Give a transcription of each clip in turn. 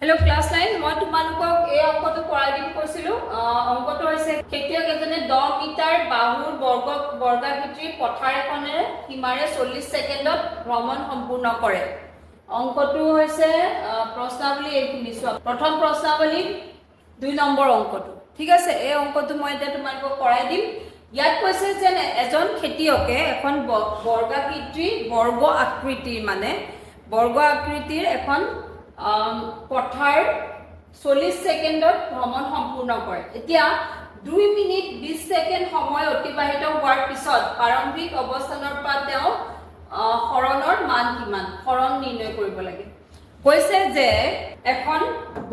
Hello class 9 মই তোমালোকক এই অংকটো পঢ়াই দিম কৈছিলো অংকটো হৈছে খেতিয়ক এজনে 10 মিটাৰ বাহুৰ বৰ্গাকৃতিৰ পথাৰ এখনে সীমাৰে 40 সেকেন্ডত ভ্ৰমণ সম্পূৰ্ণ কৰে অংকটো হৈছে প্ৰশ্নাৱলী এইখিনি চোৱা প্ৰথম প্ৰশ্নাৱলী 2 নম্বৰ অংকটো ঠিক আছে এই অংকটো মই এতিয়া তোমালোকক পঢ়াই দিম ইয়াত কৈছে যে এজন খেতিয়কে এখন বৰ্গ আকৃতিৰ মানে বৰ্গ আকৃতিৰ এখন পথাৰ 40 সেকেন্ডত ভ্ৰমণ সম্পূৰ্ণ কৰে এতিয়া 2 মিনিট 20 সেকেন্ড সময় অতিবাহিত হোৱাৰ পিছত প্ৰাৰম্ভিক অৱস্থানৰ পৰা তেওঁ হৰণৰ মান কিমান হৰণ নিৰ্ণয় কৰিব লাগে কৈছে যে এখন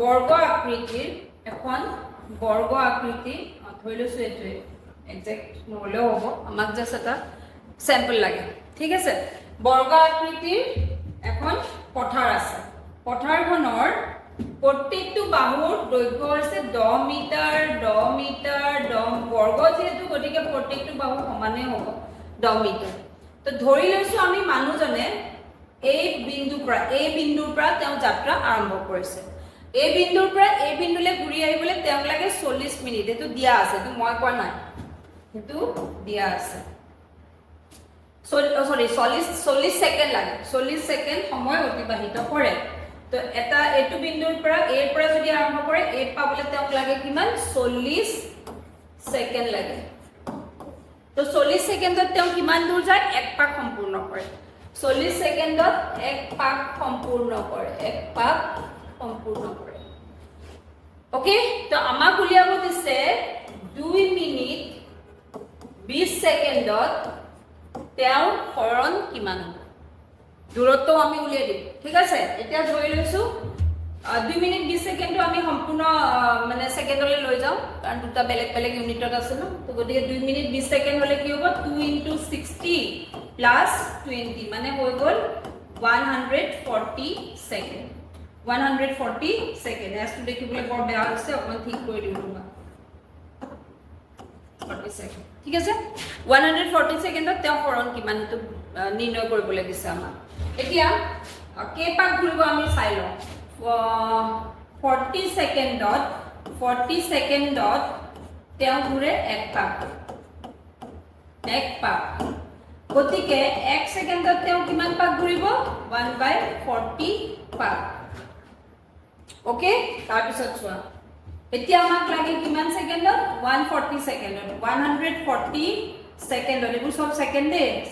বৰ্গ আকৃতিৰ ধৰি লৈছো এইটো এক্সাক্ট নহলেও হ'ব আমাক জাস্ট এটা স্যাম্পল লাগে ঠিক আছে বৰ্গ আকৃতিৰ এখন পথাৰ আছে পথাৰখনৰ প্ৰত্যেকটো বাহুৰ দৈৰ্ঘ্য হৈছে 10 মিটাৰ বৰ্গ যেহেতু গতিকে প্ৰত্যেকটো বাহু সমানে হ'ব 10 মিটাৰ তো ধৰি লৈছো আমি মানুহজনে এই বিন্দুৰ পৰা তেওঁ যাত্ৰা আৰম্ভ কৰিছে এই বিন্দুৰ পৰা এই বিন্দুলৈ ঘূৰি আহিবলৈ তেওঁক লাগে 40 মিনিট এটো দিয়া আছে তো মই কোৱা নাই এটো দিয়া আছে 40 সেকেন্ড লাগে 40 সেকেন্ড সময় অতিবাহিত কৰে তো এটা এটো বিন্দুৰ পৰা এৰ পৰা যদি আৰম্ভ কৰে এ পাবলৈ তেওঁক লাগে কিমান 40 সেকেন্ড লাগে তো 40 সেকেন্ডত তেওঁ কিমান দূৰ যায় এক পাক সম্পূৰ্ণ কৰে 40 সেকেন্ডত এক পাক সম্পূৰ্ণ কৰে ওকে তো আমাক উলিয়াব দিছে 2 মিনিট 20 সেকেন্ডত তেওঁ হৰণ কিমান হ'ব দূৰত্ব আমি উলিয়াই দিম ঠিক আছে এতিয়া ধৰি লৈছো 2 মিনিট 20 সেকেন্ড আমি সম্পূৰ্ণ মানে সেকেন্ডলৈ লৈ যাও কাৰণ দুটা বেলেগ ইউনিটত আছে ন তো গতিকে 2 মিনিট 20 সেকেন্ড হলে কি হ'ব 2 * 60 + 20 মানে হৈ গল 140 সেকেন্ড 140 সেকেন্ড এসটো দেখিবলৈ বৰ বেয়া হৈছে অকমান ঠিক কৰি দিও তোমাক 40 সেকেন্ড ঠিক আছে 140 সেকেন্ডত তেওঁ হৰণ কিমান তো নিৰ্ণয় কৰিব লাগিছে আমাক এতিয়া কে পাক ঘূৰিব আমি চাই লওঁ 40 সেকেন্ডত তেওঁ ঘূৰে এক পাক গতিকে 1 সেকেন্ডত তেওঁ কিমান পাক ঘূৰিব 1/40 পাক ওকে তাৰ পিছত চোৱা এতিয়া আমাক লাগে কিমান সেকেন্ডত 140 সেকেন্ডত 140 সেকেন্ডত এবোৰ সব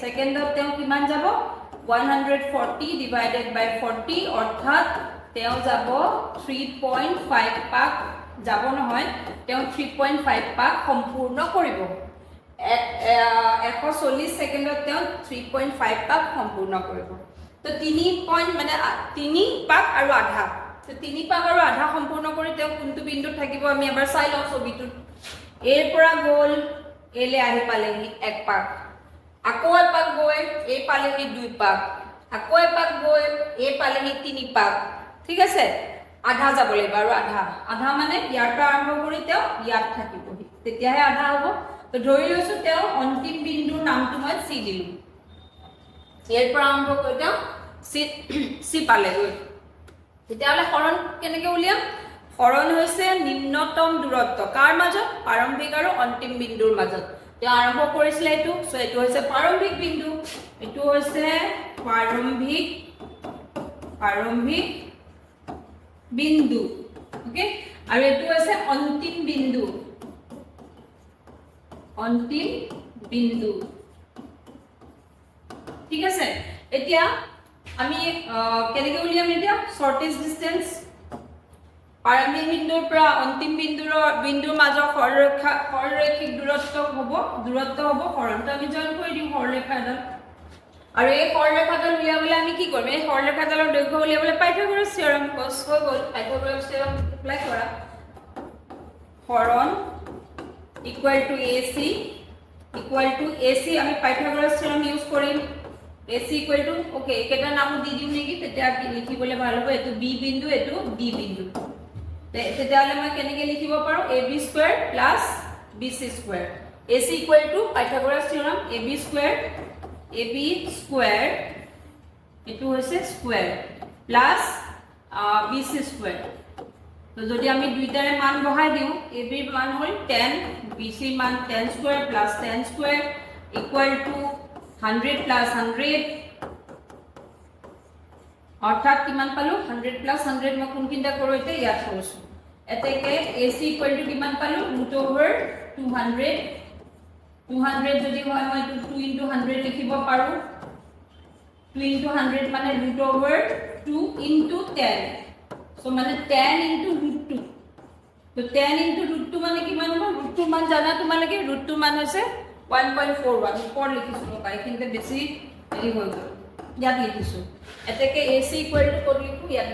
সেকেন্ডত তেওঁ কিমান যাব 140 ডিভাইডেড বাই 40 অৰ্থাৎ তেওঁ যাব 3.5 পাক যাব নহয় তেওঁ 3.5 পাক সম্পূৰ্ণ কৰিব 140 সেকেন্ডত তেওঁ 3.5 পাক সম্পূৰ্ণ কৰিব তো 3 মানে 3 পাক আৰু আধা তো 3 পাক আৰু আধা সম্পূৰ্ণ কৰি তেওঁ কোনটো বিন্দুত থাকিব আমি এবাৰ চাই লওঁ ছবিটো এৰ পৰা গ'ল এলে আহি পালেহি এক পাক আকৌ এপাক গৈ এ পালেহি 2 পাক আকৌ এপাক গৈ এ পালেহি 3 পাক ঠিক আছে আধা যাব লাগিব আৰু আধা মানে ইয়াৰ পৰা আৰম্ভ কৰি তেওঁ ইয়াত থাকিবহি তেতিয়াহে আধা হ'ব তো ধৰি লৈছো তেওঁ অন্তিম বিন্দুৰ নামটো মই সি দিলো এৰ পৰা আৰম্ভ কৰি তেওঁ সি পালেগৈ তেতিয়াহলে হৰণ কেনেকৈ উলিয়াম হৰণ হৈছে নিম্নতম দূৰত্ব কাৰ মাজত প্ৰাৰম্ভিক আৰু অন্তিম বিন্দুৰ মাজত তেওঁ আৰম্ভ কৰিছিল এইটো সো এইটো হৈছে প্ৰাৰম্ভিক বিন্দু এইটো হৈছে প্ৰাৰম্ভিক বিন্দু ওকে আৰু এইটো হৈছে অন্তিম বিন্দু ঠিক আছে এতিয়া আমি কেনেকৈ উলিয়াম এতিয়া শৰ্টেজ ডিসটেন্স প্ৰাৰম্ভিক বিন্দুৰ পৰা অন্তিম বিন্দুৰ মাজৰ সৰলৰৈখিক দূৰত্ব হ'ব হৰণটো আমি জইন কৰি দিম সৰলৰেখাডাল আৰু এই সৰলৰেখাডাল উলিয়াবলৈ আমি কি কৰিম এই সৰলৰেখাডালৰ দৈৰ্ঘ্য উলিয়াবলৈ পাইথাগোৰাছ থিওৰেম কস হৈ গ'ল পাইথাগোৰাছ থিওৰেম এপ্লাই কৰা হৰণ AC আমি পাইথাগোৰাছ থিওৰেম ইউজ কৰিম AC ওকে একেটা নামো দি দিম নেকি তেতিয়া লিখিবলৈ ভাল হ'ব এটো B বিন্দু এটো D বিন্দু তেতিয়াহলে মই কেনেকৈ লিখিব পাৰো AB² + BC² AC Pythagoras theorem AB² এটো হৈছে স্কয়াৰ প্লাস BC² তো যদি আমি দুইটাৰে মান বহাই দিওঁ a b ৰ মান হ'ল 10 b c ৰ মান 10 square plus 10 square equal to 100 plus 100 অৰ্থাৎ কিমান পালো 100 প্লাস 100 মই কোনকিনটা কৰো এতিয়া ইয়াত কৰিছো এতেকে ac ইকুয়াল টু কিমান পালো ৰুট ওভাৰ 200 200 যদি হয় মই 2 ইনটু 100 লিখিব পাৰো 2 into 100 মানে root over 2 into 10 so মানে 10 into root 2 so 10 into root 2 মানে কিমান হ'ব root 2 মান জানা তোমালোকে root 2 মান হৈছে 1.41 উপৰ লিখিছো পাই কিন্তু বেছি হেৰি হৈ গ'ল ইয়াত লিখিছো এতেকে ac ইকুৱেল টু কৰি লিখো ইয়াত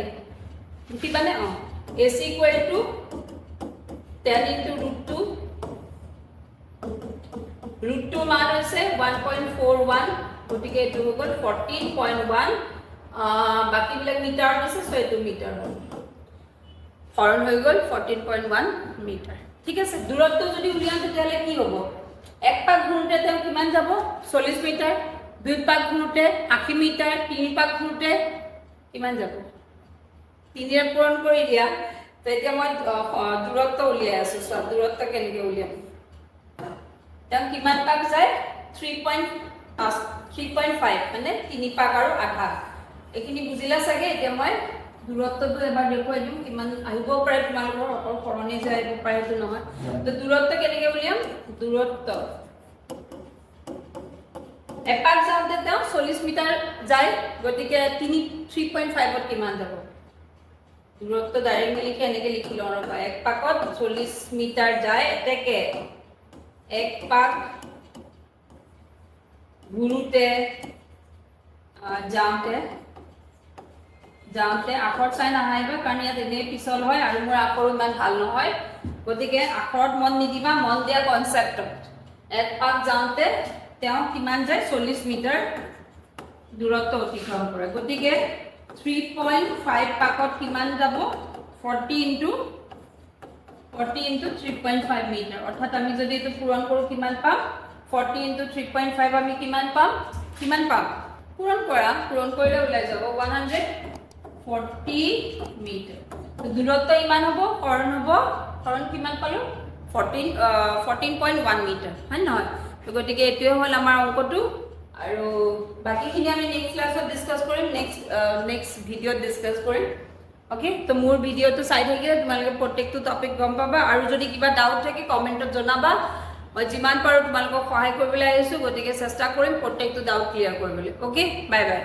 লিখি মানে ac equal to 10 into root 2 root 2 মান হৈছে 1.41 গতিকে এটো হৈ গ'ল 14.1 বাকি বিলাক মিটাৰ আছে সো এটো মিটাৰ হ'ল হৰণ হৈ গ'ল 14.1 মিটাৰ ঠিক আছে দূৰত্ব যদি উলিয়াও তেতিয়ালে কি হ'ব এক পাক ঘুৰুতে তেও কিমান যাব 40 মিটাৰ দুই পাক ঘুৰুতে 80 মিটাৰ তিনি পাক ঘুৰুতে কিমান যাব তিনিৰে পূৰণ কৰি দিয়া তো এতিয়া মই দূৰত্ব উলিয়াই আছো সব দূৰত্ব কেনেকৈ উলিয়াম তেও কিমান পাক যায় 3.5 মানে 3 পাক আৰু আধা এখিনি বুজিলা সাগে এতিয়া মই দূৰত্বটো এবাৰ দেখুৱাই দিম কিমান আহিব পাৰে তোমালোকৰ অকল ফৰণি যাইব পাৰে তো নহয় তো দূৰত্ব কেনেকৈ উলিয়াম দূৰত্ব এপাক যাওঁতে তেও 40 মিটাৰ যায় গতিকে 3.5 ত কিমান যাব দূৰত্ব ডাইৰেক্ট লিখি এনেকৈ লিখি লওঁ ৰবা এক পাকত 40 মিটাৰ যায় এতেকে এক পাক ঘুৰুতে যাওঁতে আখৰ চাই নাহাইবা কাৰণ ইয়াত এনে পিছল হয় আৰু মোৰ আখৰ ইমান ভাল নহয় গতিকে আখৰত মন নিদিবা মন দিয়া কনসেপ্টত এক পাক যাওঁতে তেও কিমান যায় 40 মিটাৰ দূৰত্ব অতিক্ৰম কৰে গতিকে 3.5 পাকত কিমান যাব 40 into 3.5 মিটাৰ অৰ্থাৎ আমি যদি এটো পূৰণ কৰো কিমান পাম 40 into 3.5 আমি কিমান পাম পূৰণ কৰিলে ওলাই যাব 140 মিটাৰ তো দূৰত্ব ইমান হ'ব হৰণ কিমান পালো 14.1 মিটাৰ হয় নহয় তো গতিকে এটোৱে হ'ল আমাৰ অংকটো আৰু বাকিখিনি আমি নেক্সট ক্লাছত ডিসকাস কৰিম নেক্সট ভিডিঅ'ত ডিসকাস কৰিম ওকে তো মোৰ ভিডিঅ'টো চাই থাকিলে তোমালোকে প্ৰত্যেকটো টপিক গম পাবা আৰু যদি কিবা ডাউট থাকে কমেন্টত জনাবা মই যিমান পাৰো তোমালোকক সহায় কৰিবলৈ আহিছো গতিকে চেষ্টা কৰিম প্ৰত্যেকটো ডাউট ক্লিয়াৰ কৰিবলৈ ওকে বাই বাই